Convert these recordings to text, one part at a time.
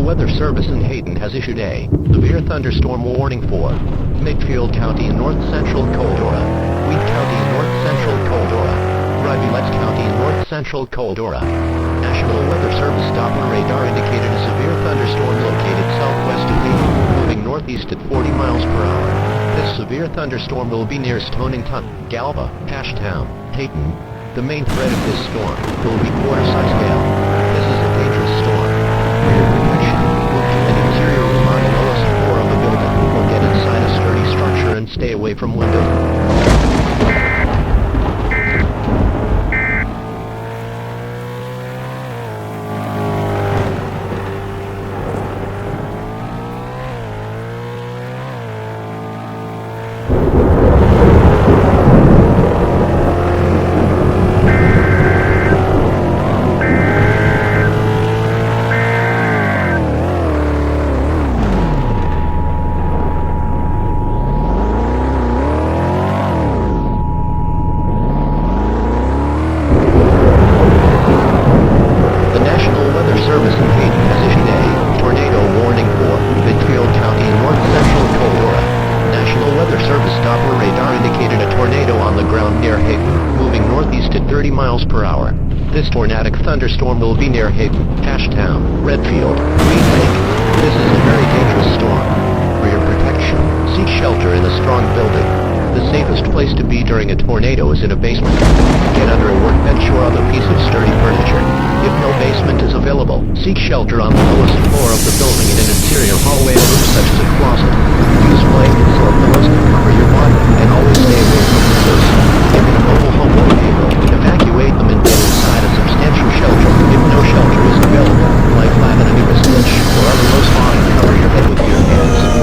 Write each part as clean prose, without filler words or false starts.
Weather Service in Hayden has issued a severe thunderstorm warning for Midfield County, North Central Coldora, Wheat County, North Central Coldora, Rivulet County, North Central Coldora. National Weather Service Doppler radar indicated a severe thunderstorm located southwest of Hayden, moving northeast at 40 miles per hour. This severe thunderstorm will be near Stonington, Galva, Ashtown, Hayden. The main threat of this storm will be quarter-size hail. This is a dangerous storm. For your protection, move to an interior room on the lowest floor of the building, or get inside a sturdy structure and stay away from windows. This tornadic thunderstorm will be near Hayden, Ashtown, Redfield, Green Lake. This is a very dangerous storm. For your protection, seek shelter in a strong building. The safest place to be during a tornado is in a basement. Get under a workbench or other piece of sturdy furniture. If no basement is available, seek shelter on the lowest floor of the building in an interior hallway or room such as a closet. Use blankets or pillows to cover your body, and always stay away from windows. If in a mobile home or vehicle, evacuate them and get inside a substantial shelter. If no shelter is available, lie flat on a nearest bench or other low spot and cover your head with your hands.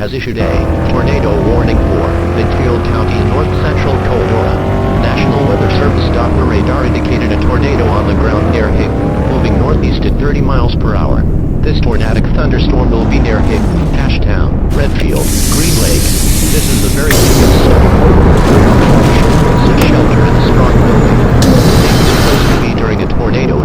has issued a tornado warning for Midfield County, North Central Coldora. National Weather Service Doppler radar indicated a tornado on the ground near Hayden, moving northeast at 30 miles per hour. This tornadic thunderstorm will be near Higbee, Ashtown, Redfield, Green Lake. This is a very dangerous storm. Seek shelter in a strong building. The safest place to be during a tornado